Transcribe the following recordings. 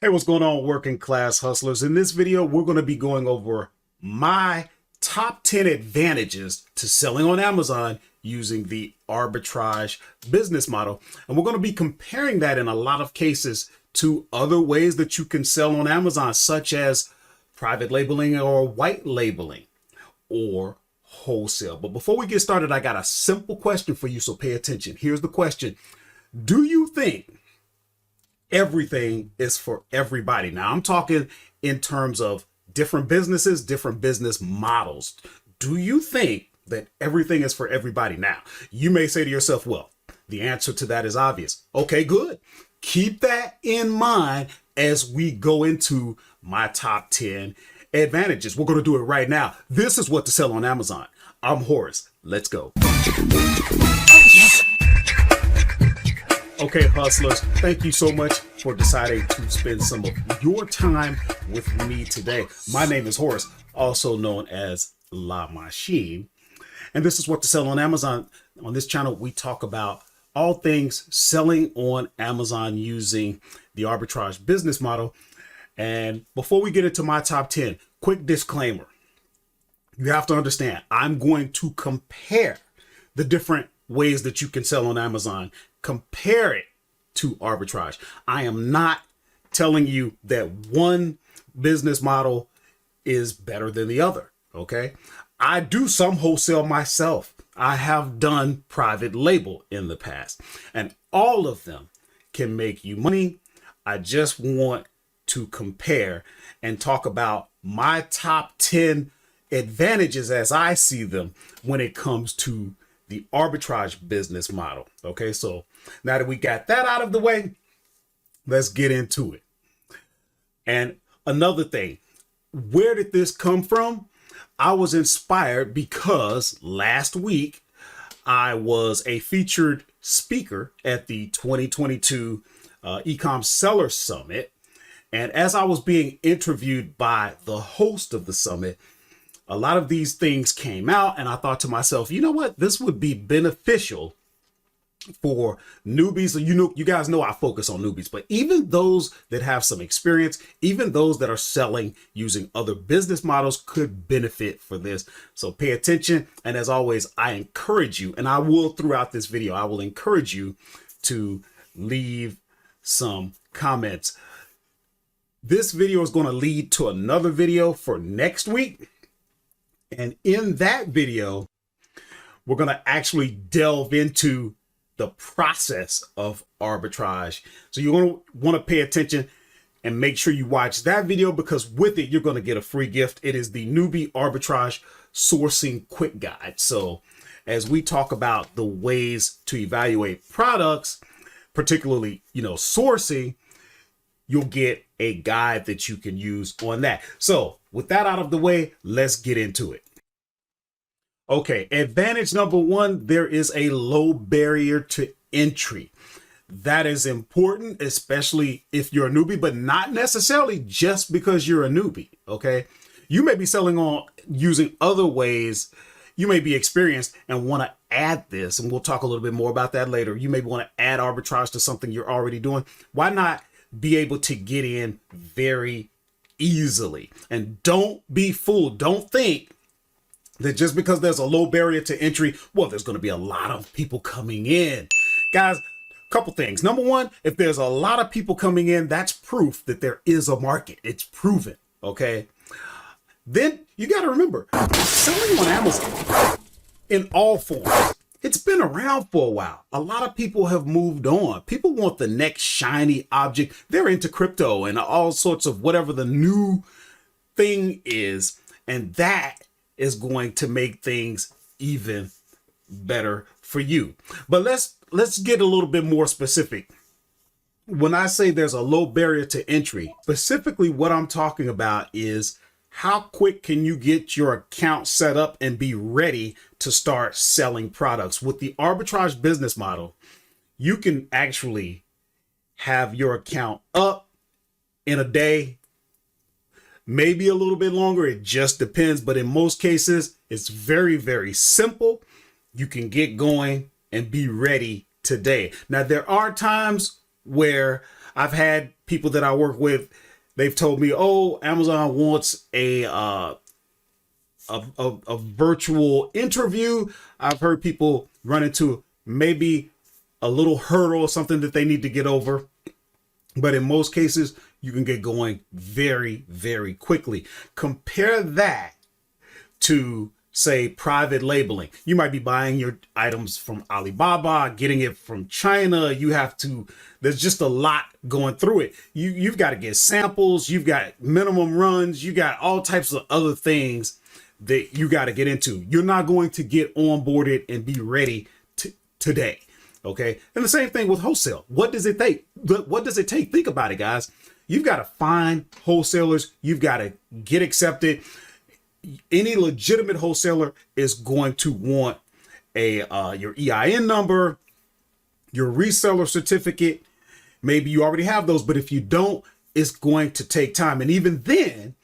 Hey, what's going on, working class hustlers? In this video, we're going to be going over my top 10 advantages to selling on Amazon using the arbitrage business model. And we're going to be comparing that in a lot of cases to other ways that you can sell on Amazon, such as private labeling or white labeling or wholesale. But before we get started, I got a simple question for you, so pay attention. Here's the question. Do you think everything is for everybody? Now, I'm talking in terms of different businesses, different business models. Do you think that everything is for everybody? Now, you may say to yourself, well, the answer to that is obvious. Okay, good. Keep that in mind as we go into my top 10 advantages. We're going to do it right now. This is what to sell on Amazon. I'm Horace. Let's go. Okay, hustlers, thank you so much for deciding to spend some of your time with me today. My name is Horace, also known as La Machine, and this is what to sell on Amazon. On this channel, we talk about all things selling on Amazon using the arbitrage business model. And before we get into my top 10, quick disclaimer. You have to understand, I'm going to compare the different ways that you can sell on Amazon, compare it to arbitrage. I am not telling you that one business model is better than the other. Okay. I do some wholesale myself. I have done private label in the past, and all of them can make you money. I just want to compare and talk about my top 10 advantages as I see them when it comes to the arbitrage business model. Okay, so now that we got that out of the way, let's get into it. And another thing, where did this come from? I was inspired because last week I was a featured speaker at the 2022 Ecom Seller Summit. And as I was being interviewed by the host of the summit, a lot of these things came out, and I thought to myself, you know what? This would be beneficial for newbies. So, you guys know I focus on newbies, but even those that have some experience, even those that are selling using other business models could benefit for this. So pay attention. And as always, I encourage you, and I will throughout this video, I will encourage you to leave some comments. This video is going to lead to another video for next week. And in that video, we're going to actually delve into the process of arbitrage. So you're going to want to pay attention and make sure you watch that video, because with it, you're going to get a free gift. It is the Newbie Arbitrage Sourcing Quick Guide. So as we talk about the ways to evaluate products, particularly, sourcing, you'll get a guide that you can use on that. So with that out of the way, let's get into it. Okay, advantage number one, there is a low barrier to entry. That is important, especially if you're a newbie, but not necessarily just because you're a newbie. Okay, you may be selling on using other ways. You may be experienced and want to add this, and we'll talk a little bit more about that later. You may want to add arbitrage to something you're already doing. Why not be able to get in very easily? And don't be fooled. Don't think that just because there's a low barrier to entry, well, there's going to be a lot of people coming in. Guys, a couple things. Number one, if there's a lot of people coming in, that's proof that there is a market. It's proven. Okay. Then you got to remember, selling on Amazon in all forms, it's been around for a while. A lot of people have moved on. People want the next shiny object. They're into crypto and all sorts of whatever the new thing is. And that is going to make things even better for you. But let's get a little bit more specific. When I say there's a low barrier to entry, specifically what I'm talking about is how quick can you get your account set up and be ready to start selling products? With the arbitrage business model, you can actually have your account up in a day, maybe a little bit longer. It just depends. But in most cases, it's very, very simple. You can get going and be ready today. Now, there are times where I've had people that I work with, they've told me, oh, Amazon wants a virtual interview. I've heard people run into maybe a little hurdle or something that they need to get over. But in most cases, you can get going very, very quickly. Compare that to, say, private labeling. You might be buying your items from Alibaba, getting it from China. There's just a lot going through it. You've got to get samples. You've got minimum runs. You got all types of other things that you got to get into. You're not going to get onboarded and be ready today. Okay. And the same thing with wholesale. What does it take? Think about it, guys. You've got to find wholesalers. You've got to get accepted. Any legitimate wholesaler is going to want your EIN number, your reseller certificate. Maybe you already have those, but if you don't, it's going to take time. And even then,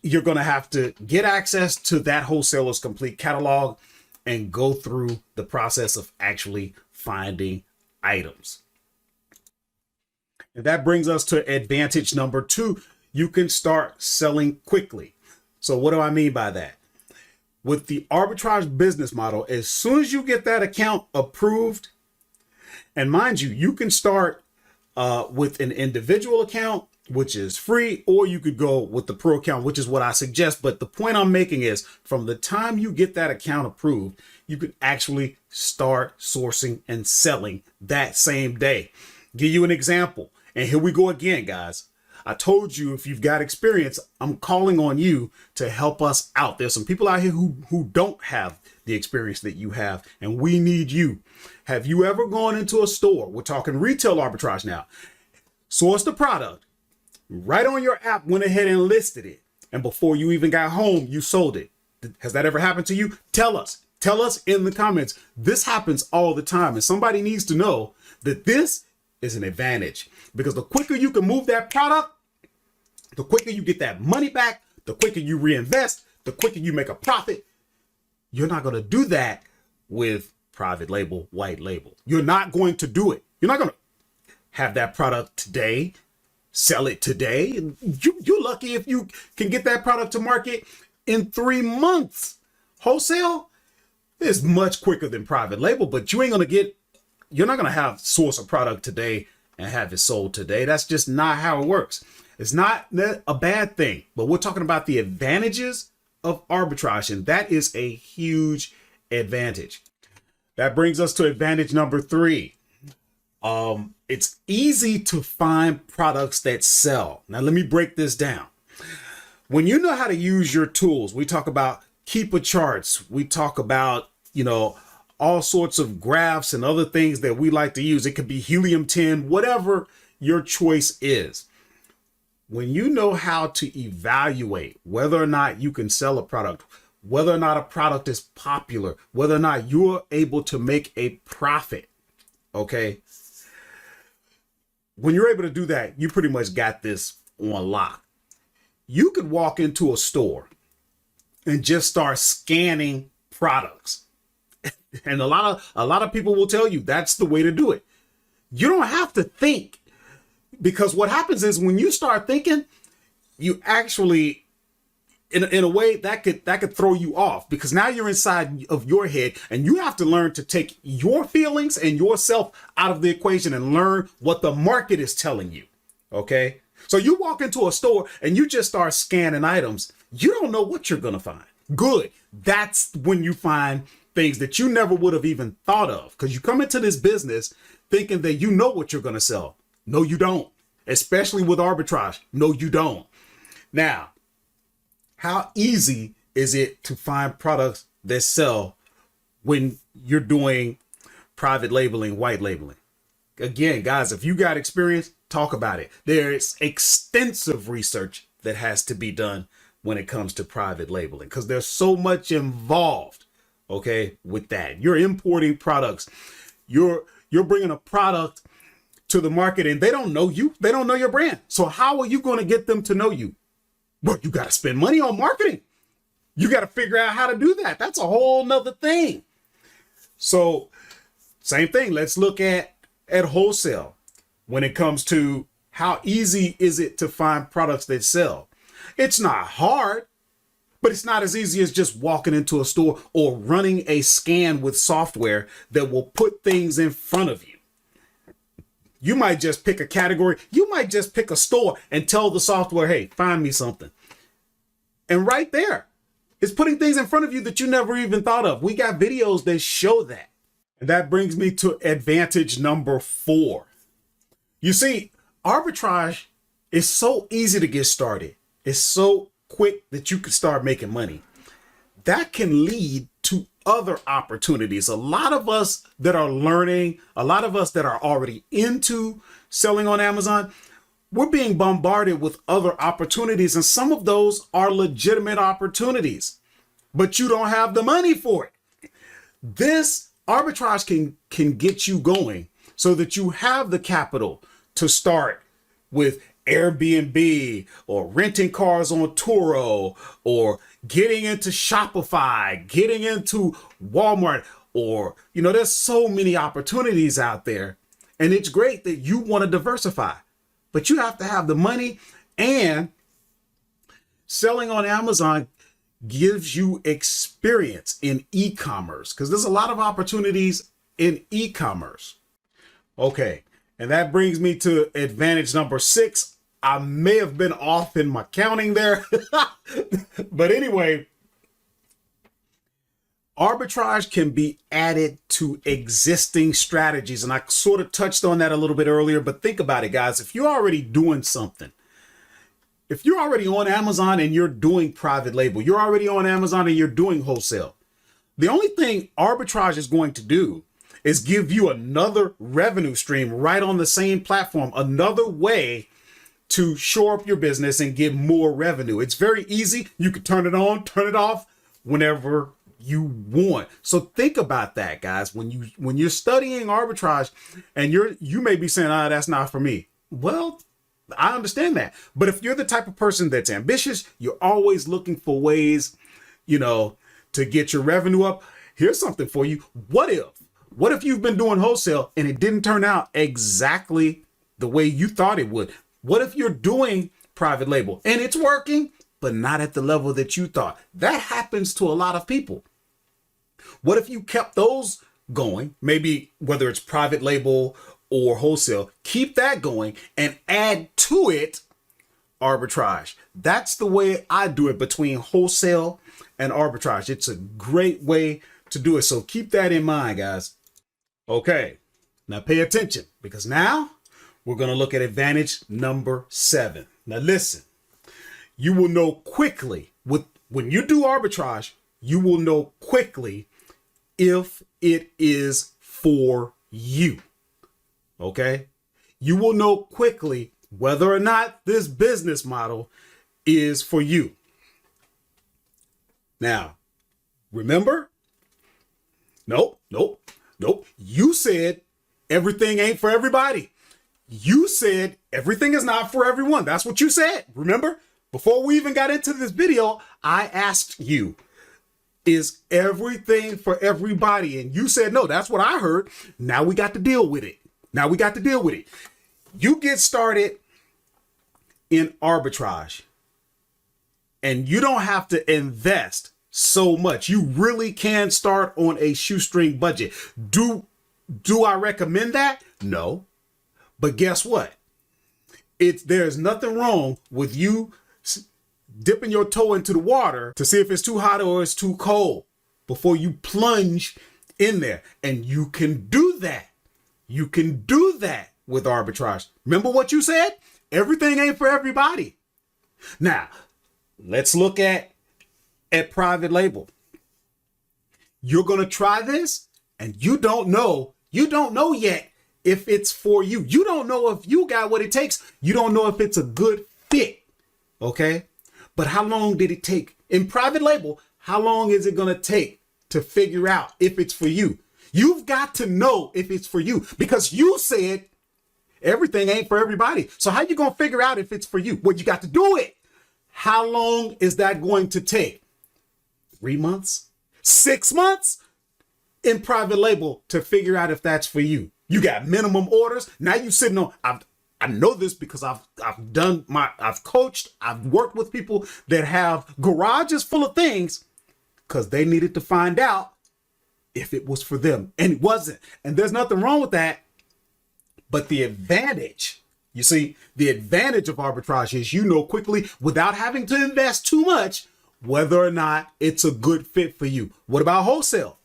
you're going to have to get access to that wholesaler's complete catalog and go through the process of actually finding items. And that brings us to advantage number 2. You can start selling quickly. So what do I mean by that? With the arbitrage business model, as soon as you get that account approved, and mind you, you can start with an individual account, which is free, or you could go with the pro account, which is what I suggest. But the point I'm making is, from the time you get that account approved, you can actually start sourcing and selling that same day. Give you an example. And here we go again, guys. I told you, if you've got experience, I'm calling on you to help us out. There's some people out here who don't have the experience that you have, and we need you. Have you ever gone into a store? We're talking retail arbitrage now. Sourced the product, right on your app, went ahead and listed it, and before you even got home, you sold it. Has that ever happened to you? Tell us in the comments. This happens all the time, and somebody needs to know that this is an advantage, because the quicker you can move that product, the quicker you get that money back, the quicker you reinvest, the quicker you make a profit. You're not going to do that with private label, white label. You're not going to do it. You're not going to have that product today, sell it today. And you're lucky if you can get that product to market in 3 months. Wholesale is much quicker than private label, but you're not going to have source a product today and have it sold today. That's just not how it works. It's not a bad thing, but we're talking about the advantages of arbitrage, and that is a huge advantage. That brings us to advantage number 3. It's easy to find products that sell. Now, let me break this down. When you know how to use your tools, we talk about keeper charts. We talk about, all sorts of graphs and other things that we like to use. It could be helium 10, whatever your choice is. When you know how to evaluate whether or not you can sell a product, whether or not a product is popular, whether or not you're able to make a profit, okay? When you're able to do that, you pretty much got this on lock. You could walk into a store and just start scanning products. And a lot of people will tell you that's the way to do it. You don't have to think. Because what happens is, when you start thinking, you actually, in a way, that could throw you off, because now you're inside of your head, and you have to learn to take your feelings and yourself out of the equation and learn what the market is telling you. Okay. So you walk into a store and you just start scanning items. You don't know what you're going to find. Good. That's when you find things that you never would have even thought of, because you come into this business thinking that you know what you're going to sell. No, you don't. Especially with arbitrage. No, you don't. Now, how easy is it to find products that sell when you're doing private labeling, white labeling? Again, guys, if you got experience, talk about it. There's extensive research that has to be done when it comes to private labeling, because there's so much involved, okay, with that. You're importing products. You're bringing a product to the market, and they don't know you. They don't know your brand. So how are you going to get them to know you? Well, you got to spend money on marketing. You got to figure out how to do that. That's a whole nother thing. So same thing. Let's look at wholesale when it comes to How easy is it to find products that sell? It's not hard, but it's not as easy as just walking into a store or running a scan with software that will put things in front of you. You might just pick a category. You might just pick a store and tell the software, hey, find me something. And right there, it's putting things in front of you that you never even thought of. We got videos that show that. And that brings me to advantage number 4. You see, arbitrage is so easy to get started. It's so quick that you can start making money. That can lead to other opportunities. A lot of us that are learning, a lot of us that are already into selling on Amazon, we're being bombarded with other opportunities. And some of those are legitimate opportunities, but you don't have the money for it. This arbitrage can get you going so that you have the capital to start with Airbnb or renting cars on Turo or getting into Shopify, getting into Walmart, or, there's so many opportunities out there. And it's great that you want to diversify, but you have to have the money, and selling on Amazon gives you experience in e-commerce because there's a lot of opportunities in e-commerce. Okay. And that brings me to advantage number 6. I may have been off in my counting there. But anyway, arbitrage can be added to existing strategies. And I sort of touched on that a little bit earlier, but think about it, guys. If you're already doing something, if you're already on Amazon and you're doing private label, you're already on Amazon and you're doing wholesale, the only thing arbitrage is going to do is give you another revenue stream right on the same platform, another way to shore up your business and get more revenue. It's very easy. You can turn it on, turn it off whenever you want. So think about that, guys. When you're studying arbitrage and you may be saying, that's not for me. Well, I understand that. But if you're the type of person that's ambitious, you're always looking for ways, to get your revenue up. Here's something for you. What if you've been doing wholesale and it didn't turn out exactly the way you thought it would? What if you're doing private label and it's working, but not at the level that you thought? That happens to a lot of people. What if you kept those going? Maybe whether it's private label or wholesale, keep that going and add to it arbitrage. That's the way I do it between wholesale and arbitrage. It's a great way to do it. So keep that in mind, guys. Okay, now pay attention because now we're going to look at advantage number 7. Now listen, you will know quickly when you do arbitrage, you will know quickly if it is for you. Okay, you will know quickly whether or not this business model is for you. Now, remember? Nope. You said everything ain't for everybody. You said everything is not for everyone. That's what you said. Remember? Before we even got into this video, I asked you, is everything for everybody? And you said, no, that's what I heard. Now we got to deal with it. You get started in arbitrage and you don't have to invest so much. You really can start on a shoestring budget. Do I recommend that? No. But guess what? There's nothing wrong with you dipping your toe into the water to see if it's too hot or it's too cold before you plunge in there. And you can do that. You can do that with arbitrage. Remember what you said? Everything ain't for everybody. Now, let's look at private label. You're going to try this and you don't know yet if it's for you. You don't know if you got what it takes. You don't know if it's a good fit. Okay. But how long did it take in private label? How long is it going to take to figure out if it's for you? You've got to know if it's for you because you said everything ain't for everybody. So how you going to figure out if it's for you? Well, you got to do it. How long is that going to take? 3 months? 6 months? In private label to figure out if that's for you. You got minimum orders. Now you sitting on, I know this because I've coached, I've worked with people that have garages full of things because they needed to find out if it was for them, and it wasn't. And there's nothing wrong with that. But the advantage, you see, the advantage of arbitrage is you know quickly, without having to invest too much, whether or not it's a good fit for you. What about wholesale?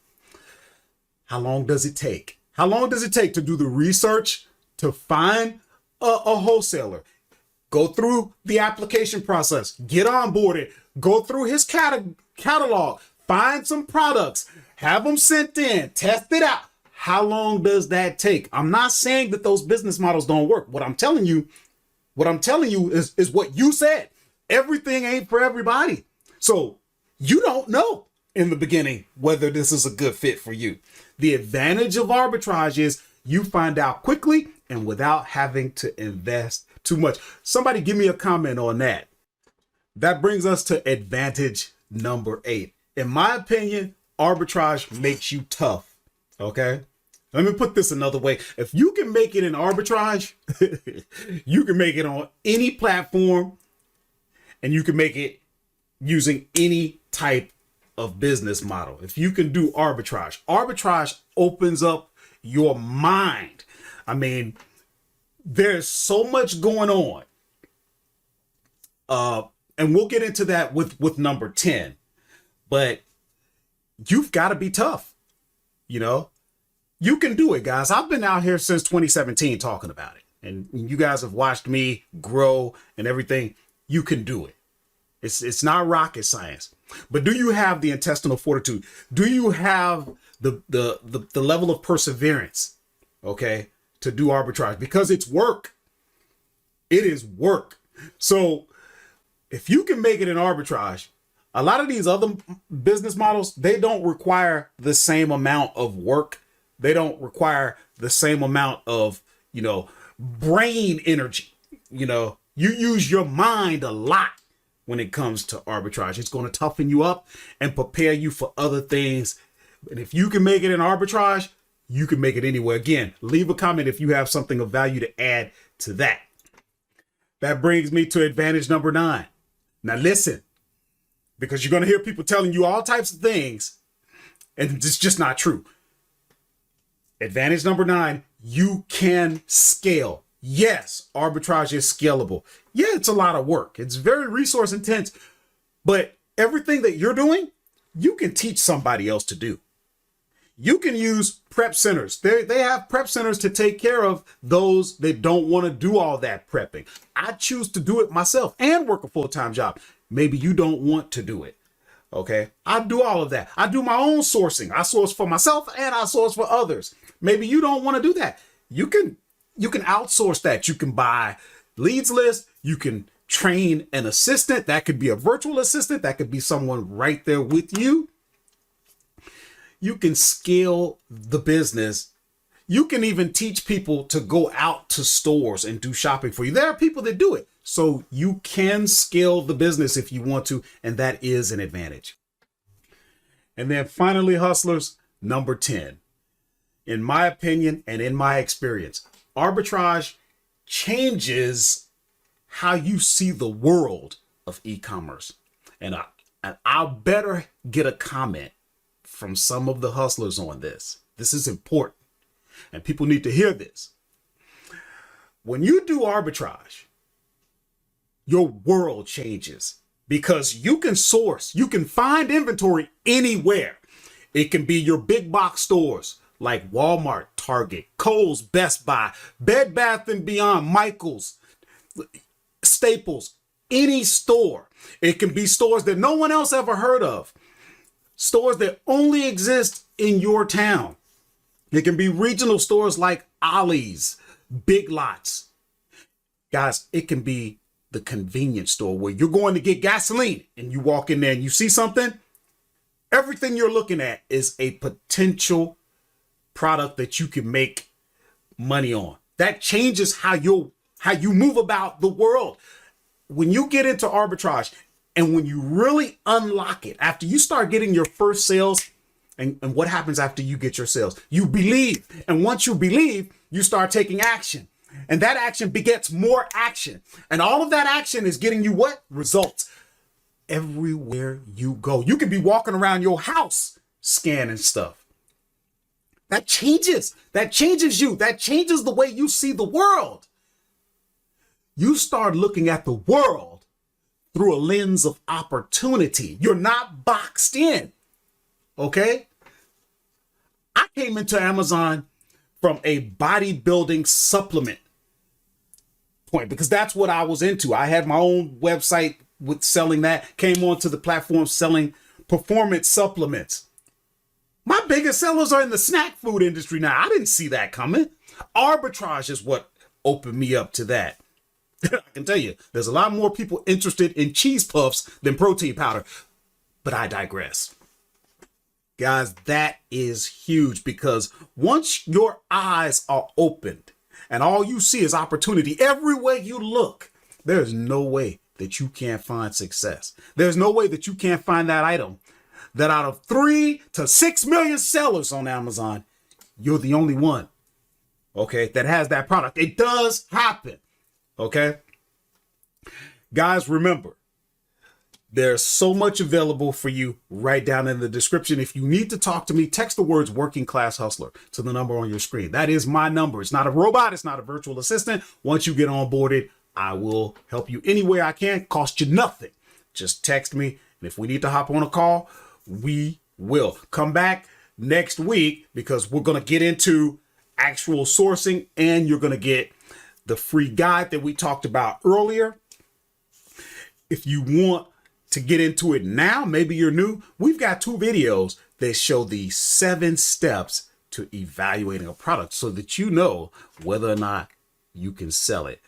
How long does it take? How long does it take to do the research to find a wholesaler? Go through the application process, get onboarded, go through his catalog, find some products, have them sent in, test it out. How long does that take? I'm not saying that those business models don't work. What I'm telling you is what you said. Everything ain't for everybody. So you don't know in the beginning whether this is a good fit for you. The advantage of arbitrage is you find out quickly and without having to invest too much. Somebody give me a comment on that. That brings us to advantage number 8. In my opinion, arbitrage makes you tough. Okay? Let me put this another way. If you can make it in arbitrage, you can make it on any platform, and you can make it using any type of business model. If you can do arbitrage opens up your mind. I mean, there's so much going on. And we'll get into that with number 10. But you've got to be tough. You know, you can do it, guys. I've been out here since 2017 talking about it. And you guys have watched me grow and everything. You can do it. It's not rocket science. But do you have the intestinal fortitude? Do you have the level of perseverance, okay, to do arbitrage? Because it's work. It is work. So if you can make it in arbitrage, a lot of these other business models, they don't require the same amount of work. They don't require the same amount of, brain energy. You use your mind a lot when it comes to arbitrage. It's going to toughen you up and prepare you for other things. And if you can make it in arbitrage, you can make it anywhere. Again, leave a comment if you have something of value to add to that. That brings me to advantage number 9. Now listen, because you're going to hear people telling you all types of things, and it's just not true. Advantage number 9, you can scale. Yes, arbitrage is scalable. Yeah, it's a lot of work. It's very resource intense, but everything that you're doing, you can teach somebody else to do. You can use prep centers. They have prep centers to take care of those that don't want to do all that prepping. I choose to do it myself and work a full-time job. Maybe you don't want to do it. Okay. I do all of that. I do my own sourcing. I source for myself and I source for others. Maybe you don't want to do that. You can outsource that. You can buy leads list. You can train an assistant. That could be a virtual assistant. That could be someone right there with you. You can scale the business. You can even teach people to go out to stores and do shopping for you. There are people that do it. So you can scale the business if you want to, and that is an advantage. And then finally, hustlers, number 10. In my opinion and in my experience, arbitrage changes how you see the world of e-commerce. And I'll better get a comment from some of the hustlers on this. This is important, and people need to hear this. When you do arbitrage, your world changes because you can source, you can find inventory anywhere. It can be your big box stores like Walmart, Target, Kohl's, Best Buy, Bed Bath & Beyond, Michael's, Staples, any store. It can be stores that no one else ever heard of. Stores that only exist in your town. It can be regional stores like Ollie's, Big Lots. Guys, it can be the convenience store where you're going to get gasoline and you walk in there and you see something. Everything you're looking at is a potential product that you can make money on. That changes how you move about the world. When you get into arbitrage and when you really unlock it, after you start getting your first sales, and what happens after you get your sales? You believe. And once you believe, you start taking action. And that action begets more action. And all of that action is getting you what? Results. Everywhere you go. You can be walking around your house scanning stuff. That changes. That changes you. That changes the way you see the world. You start looking at the world through a lens of opportunity. You're not boxed in. Okay? I came into Amazon from a bodybuilding supplement point because that's what I was into. I had my own website with selling that, came onto the platform selling performance supplements. My biggest sellers are in the snack food industry now. I didn't see that coming. Arbitrage is what opened me up to that. I can tell you, there's a lot more people interested in cheese puffs than protein powder, but I digress. Guys, that is huge because once your eyes are opened and all you see is opportunity everywhere you look, there's no way that you can't find success. There's no way that you can't find that item that out of 3 to 6 million sellers on Amazon, you're the only one, okay, that has that product. It does happen, okay? Guys, remember, there's so much available for you right down in the description. If you need to talk to me, text the words working class hustler to the number on your screen. That is my number. It's not a robot. It's not a virtual assistant. Once you get onboarded, I will help you any way I can. Cost you nothing. Just text me. And if we need to hop on a call, we will. Come back next week because we're going to get into actual sourcing and you're going to get the free guide that we talked about earlier. If you want to get into it now, maybe you're new, we've got 2 videos that show the 7 steps to evaluating a product so that you know whether or not you can sell it.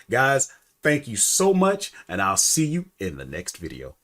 Guys, thank you so much, and I'll see you in the next video.